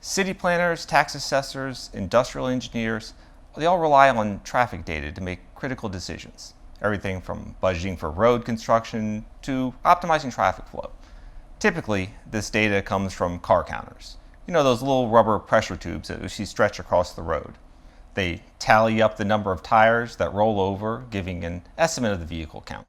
City planners, tax assessors, industrial engineers, they all rely on traffic data to make critical decisions. Everything from budgeting for road construction to optimizing traffic flow. Typically, this data comes from car counters. You know, those little rubber pressure tubes that you see stretch across the road. They tally up the number of tires that roll over, giving an estimate of the vehicle count.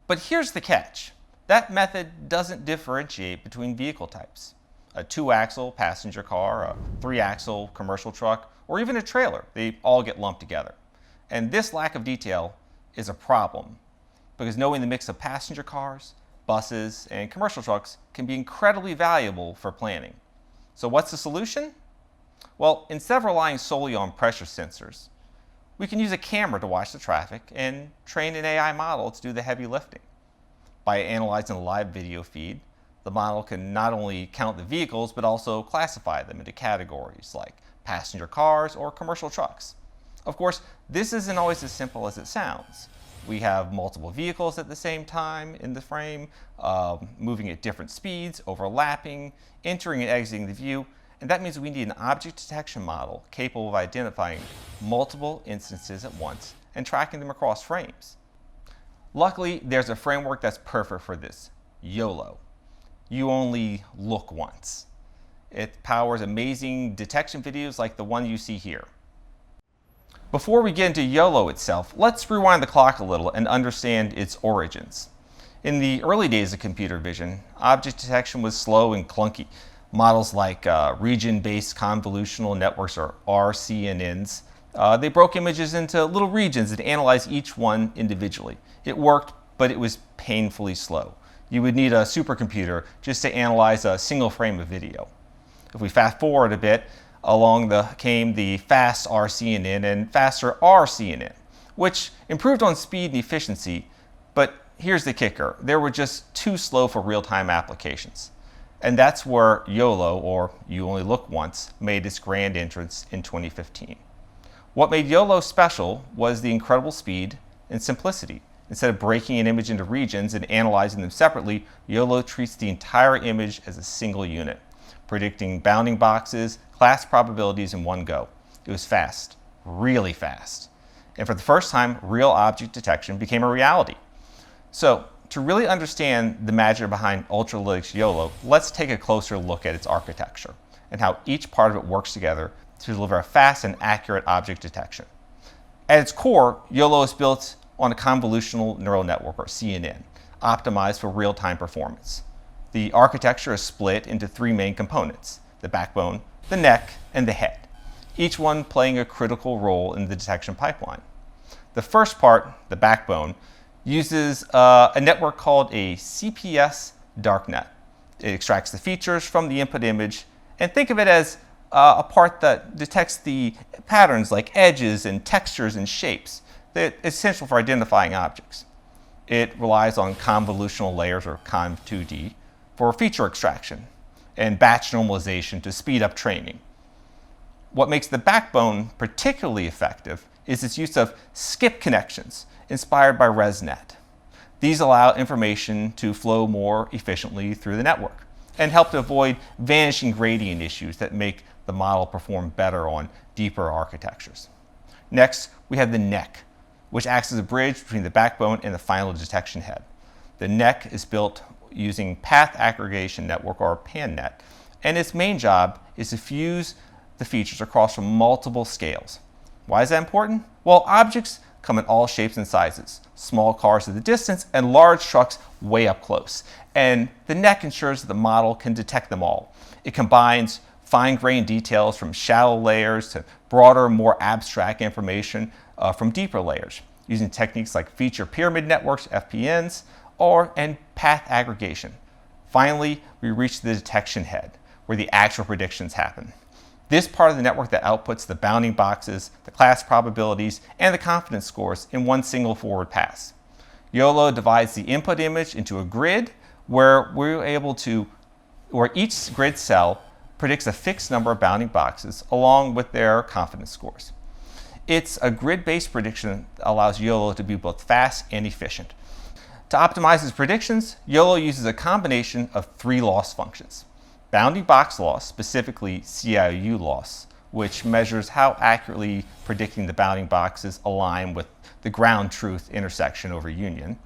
But here's the catch. That method doesn't differentiate between vehicle types. A 2-axle passenger car, a 3-axle commercial truck, or even a trailer, they all get lumped together. And this lack of detail is a problem, because knowing the mix of passenger cars, buses, and commercial trucks can be incredibly valuable for planning. So what's the solution? Well, instead of relying solely on pressure sensors, we can use a camera to watch the traffic and train an AI model to do the heavy lifting. By analyzing the live video feed, the model can not only count the vehicles, but also classify them into categories like passenger cars or commercial trucks. Of course, this isn't always as simple as it sounds. We have multiple vehicles at the same time in the frame, moving at different speeds, overlapping, entering and exiting the view, and that means we need an object detection model capable of identifying multiple instances at once and tracking them across frames. Luckily, there's a framework that's perfect for this, Yolo. You only look once. It powers amazing detection videos like the one you see here. Before we get into Yolo itself, let's rewind the clock a little and understand its origins. In the early days of computer vision, object detection was slow and clunky. Models like region-based convolutional networks, or RCNNs, they broke images into little regions and analyzed each one individually. It worked, but it was painfully slow. You would need a supercomputer just to analyze a single frame of video. If we fast forward a bit, along came the fast RCNN and faster RCNN, which improved on speed and efficiency, but here's the kicker. They were just too slow for real-time applications. And that's where Yolo, or You Only Look Once, made its grand entrance in 2015. What made Yolo special was the incredible speed and simplicity. Instead of breaking an image into regions and analyzing them separately, Yolo treats the entire image as a single unit, predicting bounding boxes, class probabilities in one go. It was fast, really fast. And for the first time, real object detection became a reality. So, to really understand the magic behind Ultralytics Yolo, let's take a closer look at its architecture and how each part of it works together to deliver a fast and accurate object detection. At its core, Yolo is built on a convolutional neural network, or CNN, optimized for real-time performance. The architecture is split into 3 main components: the backbone, the neck, and the head, each one playing a critical role in the detection pipeline. The first part, the backbone, uses a network called a CPS darknet. It extracts the features from the input image, and think of it as a part that detects the patterns like edges and textures and shapes that are essential for identifying objects. It relies on convolutional layers, or Conv2D, for feature extraction and batch normalization to speed up training. What makes the backbone particularly effective is its use of skip connections inspired by ResNet. These allow information to flow more efficiently through the network and help to avoid vanishing gradient issues that make the model perform better on deeper architectures. Next, we have the neck, which acts as a bridge between the backbone and the final detection head. The neck is built using Path Aggregation Network, or PANNet, and its main job is to fuse the features across from multiple scales. Why is that important? Well, objects come in all shapes and sizes, small cars at the distance and large trucks way up close. And the neck ensures that the model can detect them all. It combines fine-grained details from shallow layers to broader, more abstract information from deeper layers, using techniques like feature pyramid networks, FPNs, and path aggregation. Finally, we reach the detection head, where the actual predictions happen. This part of the network that outputs the bounding boxes, the class probabilities, and the confidence scores in one single forward pass. Yolo divides the input image into a grid where each grid cell predicts a fixed number of bounding boxes along with their confidence scores. It's a grid-based prediction that allows Yolo to be both fast and efficient. To optimize its predictions, Yolo uses a combination of 3 loss functions. bounding box loss, specifically CIU loss, which measures how accurately predicting the bounding boxes align with the ground truth intersection over union.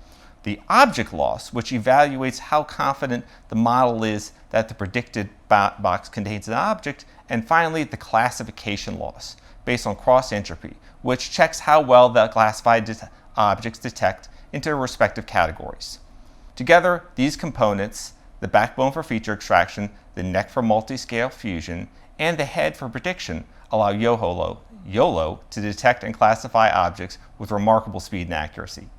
The object loss, which evaluates how confident the model is that the predicted box contains an object. And finally, the classification loss, based on cross entropy, which checks how well the classified objects detect into respective categories. Together, these components, the backbone for feature extraction, the neck for multi-scale fusion, and the head for prediction, allow Yolo to detect and classify objects with remarkable speed and accuracy.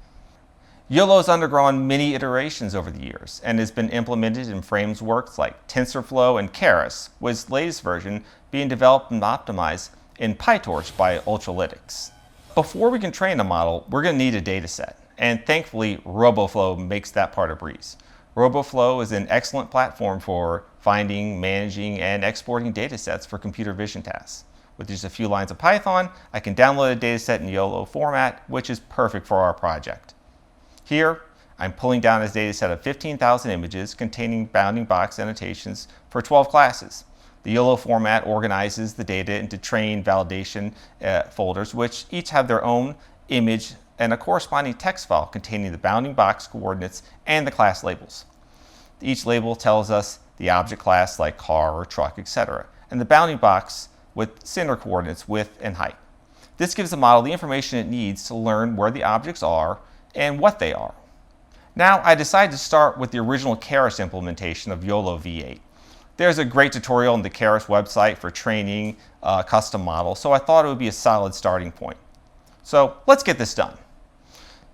Yolo has undergone many iterations over the years and has been implemented in frameworks like TensorFlow and Keras, with its latest version being developed and optimized in PyTorch by Ultralytics. Before we can train a model, we're going to need a data set, and thankfully RoboFlow makes that part a breeze. RoboFlow is an excellent platform for finding, managing, and exporting data sets for computer vision tasks. With just a few lines of Python, I can download a data set in Yolo format, which is perfect for our project. Here, I'm pulling down a data set of 15,000 images containing bounding box annotations for 12 classes. The Yolo format organizes the data into train validation folders, which each have their own image and a corresponding text file containing the bounding box coordinates and the class labels. Each label tells us the object class like car or truck, etc., and the bounding box with similar coordinates, width and height. This gives the model the information it needs to learn where the objects are and what they are. Now I decided to start with the original Keras implementation of Yolo v8. There's a great tutorial on the Keras website for training a custom model, so I thought it would be a solid starting point. So let's get this done.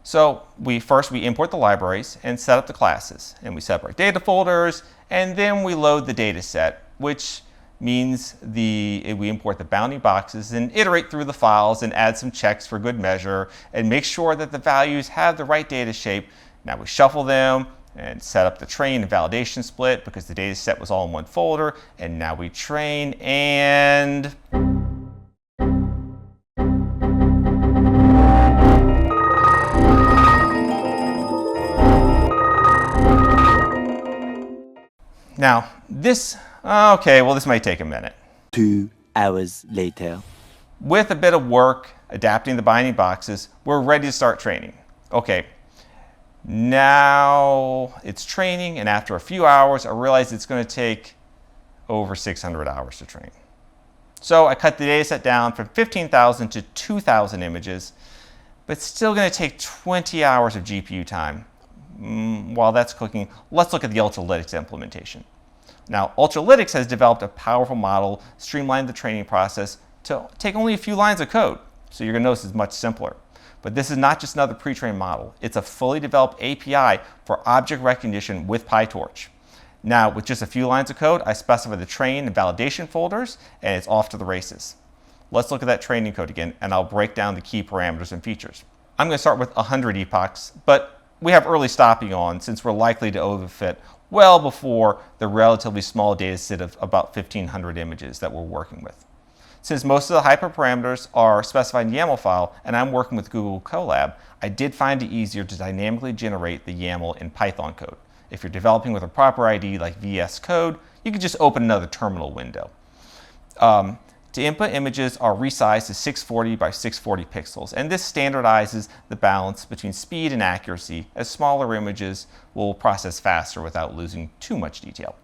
So first we import the libraries and set up the classes, and we separate data folders, and then we load the data set, which means we import the bounding boxes and iterate through the files and add some checks for good measure and make sure that the values have the right data shape. Now we shuffle them and set up the train and validation split because the data set was all in one folder, and now we train and now this might take a minute. 2 hours later. With a bit of work adapting the binding boxes, we're ready to start training. Okay, now it's training, and after a few hours, I realized it's going to take over 600 hours to train. So I cut the data set down from 15,000 to 2,000 images, but it's still going to take 20 hours of GPU time. While that's cooking, let's look at the Ultralytics implementation. Now, Ultralytics has developed a powerful model, streamlined the training process to take only a few lines of code. So you're going to notice it's much simpler. But this is not just another pre-trained model. It's a fully developed API for object recognition with PyTorch. Now, with just a few lines of code, I specify the train and validation folders, and it's off to the races. Let's look at that training code again, and I'll break down the key parameters and features. I'm going to start with 100 epochs, but we have early stopping on since we're likely to overfit well before the relatively small data set of about 1,500 images that we're working with. Since most of the hyperparameters are specified in YAML file, and I'm working with Google Colab, I did find it easier to dynamically generate the YAML in Python code. If you're developing with a proper ID like VS Code, you can just open another terminal window. To input, images are resized to 640 by 640 pixels, and this standardizes the balance between speed and accuracy, as smaller images will process faster without losing too much detail.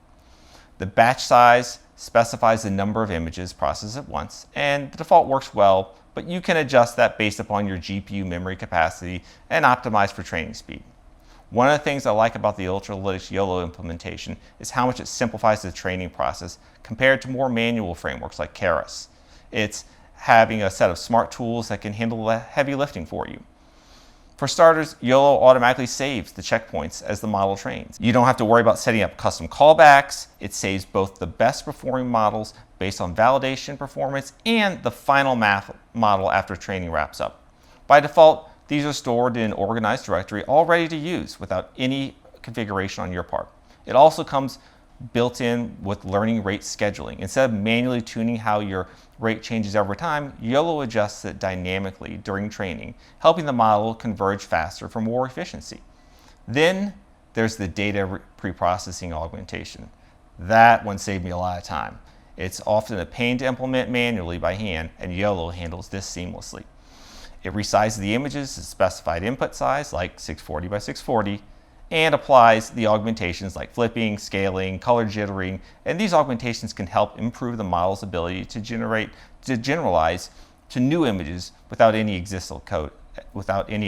The batch size specifies the number of images processed at once, and the default works well, but you can adjust that based upon your GPU memory capacity and optimize for training speed. One of the things I like about the Ultralytics Yolo implementation is how much it simplifies the training process compared to more manual frameworks like Keras. It's having a set of smart tools that can handle the heavy lifting for you. For starters, Yolo automatically saves the checkpoints as the model trains. You don't have to worry about setting up custom callbacks. It saves both the best performing models based on validation performance and the final model after training wraps up. By default, these are stored in an organized directory all ready to use without any configuration on your part. It also comes built in with learning rate scheduling. Instead of manually tuning how your rate changes over time, Yolo adjusts it dynamically during training, helping the model converge faster for more efficiency. Then there's the data preprocessing augmentation. That one saved me a lot of time. It's often a pain to implement manually by hand, and Yolo handles this seamlessly. It resizes the images to specified input size, like 640 by 640, and applies the augmentations like flipping, scaling, color jittering, and these augmentations can help improve the model's ability to generalize to new images without any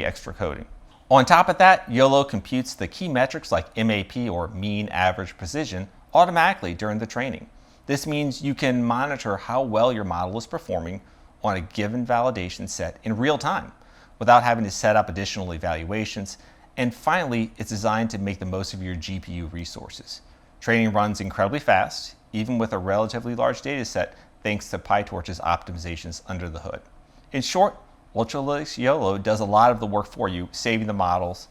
extra coding. On top of that, Yolo computes the key metrics like MAP, or mean average precision, automatically during the training. This means you can monitor how well your model is performing on a given validation set in real time without having to set up additional evaluations. And finally, it's designed to make the most of your GPU resources. Training runs incredibly fast, even with a relatively large data set, thanks to PyTorch's optimizations under the hood. In short, Ultralytics Yolo does a lot of the work for you, saving the models,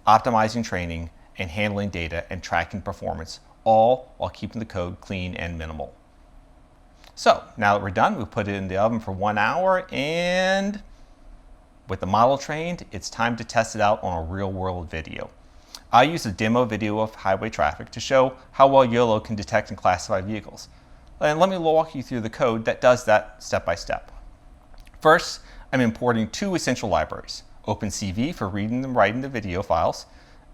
optimizing training, and handling data and tracking performance, all while keeping the code clean and minimal. So now that we're done, we put it in the oven for 1 hour, and with the model trained, it's time to test it out on a real-world video. I use a demo video of highway traffic to show how well Yolo can detect and classify vehicles. And let me walk you through the code that does that step by step. First, I'm importing 2 essential libraries: OpenCV for reading and writing the video files,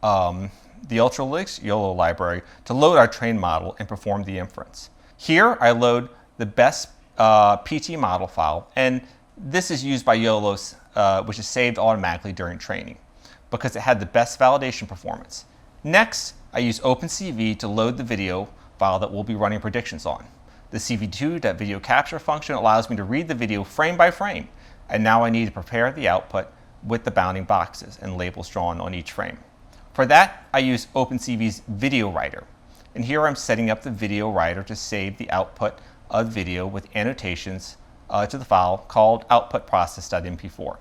the Ultralytics Yolo library to load our trained model and perform the inference. Here I load the best PT model file, and this is used by Yolo, which is saved automatically during training because it had the best validation performance. Next, I use OpenCV to load the video file that we'll be running predictions on. The CV2.video capture function allows me to read the video frame by frame, and now I need to prepare the output with the bounding boxes and labels drawn on each frame. For that, I use OpenCV's video writer, and here I'm setting up the video writer to save the output of video with annotations to the file called output_process.mp4.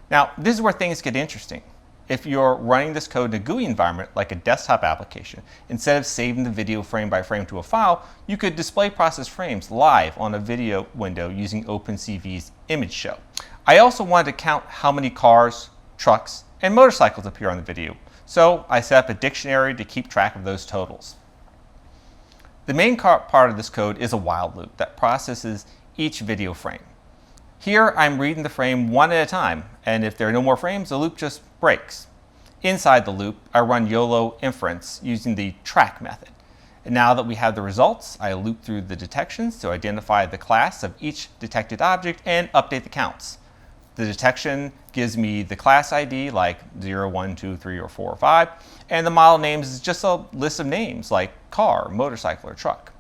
Now, this is where things get interesting. If you're running this code in a GUI environment like a desktop application, instead of saving the video frame by frame to a file, you could display process frames live on a video window using OpenCV's image show. I also wanted to count how many cars, trucks, and motorcycles appear on the video, so I set up a dictionary to keep track of those totals. The main part of this code is a while loop that processes each video frame. Here I'm reading the frame one at a time, and if there are no more frames, the loop just breaks. Inside the loop, I run Yolo inference using the track method. And now that we have the results, I loop through the detections to identify the class of each detected object and update the counts. The detection gives me the class ID like 0, 1, 2, 3, or 4, or 5, and the model names is just a list of names like car, motorcycle, or truck.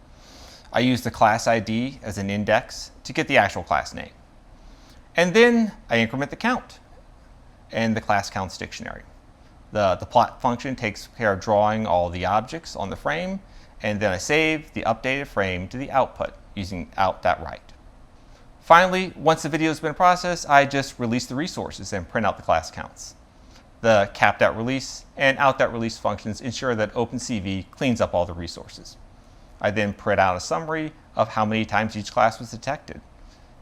I use the class ID as an index to get the actual class name. And then I increment the count and the class counts dictionary. The plot function takes care of drawing all the objects on the frame, and then I save the updated frame to the output using out.write. Finally, once the video has been processed, I just release the resources and print out the class counts. The cap.release and out.release functions ensure that OpenCV cleans up all the resources. I then print out a summary of how many times each class was detected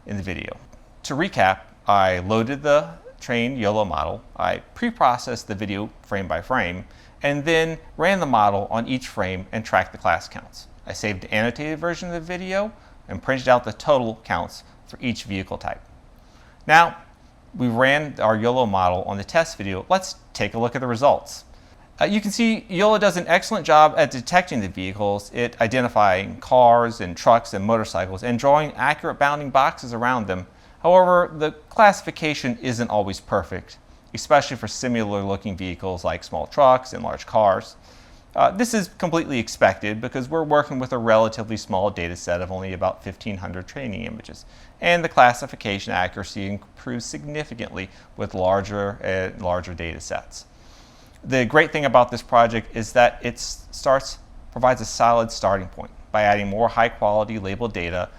in the video. To recap, I loaded the trained Yolo model, I pre-processed the video frame by frame, and then ran the model on each frame and tracked the class counts. I saved the annotated version of the video and printed out the total counts for each vehicle type. Now, we ran our Yolo model on the test video. Let's take a look at the results. You can see Yolo does an excellent job at detecting the vehicles, identifying cars and trucks and motorcycles and drawing accurate bounding boxes around them. However, the classification isn't always perfect, especially for similar looking vehicles like small trucks and large cars. This is completely expected because we're working with a relatively small data set of only about 1,500 training images, and the classification accuracy improves significantly with larger and larger data sets. The great thing about this project is that it provides a solid starting point. By adding more high-quality labeled data,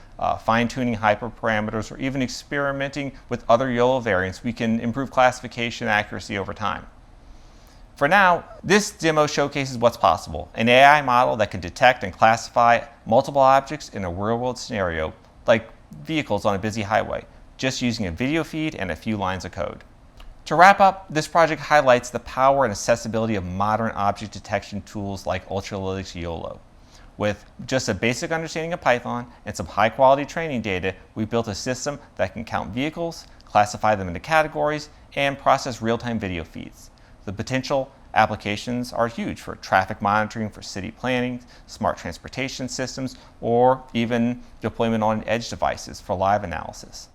fine-tuning hyperparameters, or even experimenting with other Yolo variants, we can improve classification accuracy over time. For now, this demo showcases what's possible: an AI model that can detect and classify multiple objects in a real-world scenario, like vehicles on a busy highway, just using a video feed and a few lines of code. To wrap up, this project highlights the power and accessibility of modern object detection tools like Ultralytics Yolo. With just a basic understanding of Python and some high quality training data, we built a system that can count vehicles, classify them into categories, and process real-time video feeds. The potential applications are huge for traffic monitoring, for city planning, smart transportation systems, or even deployment on edge devices for live analysis.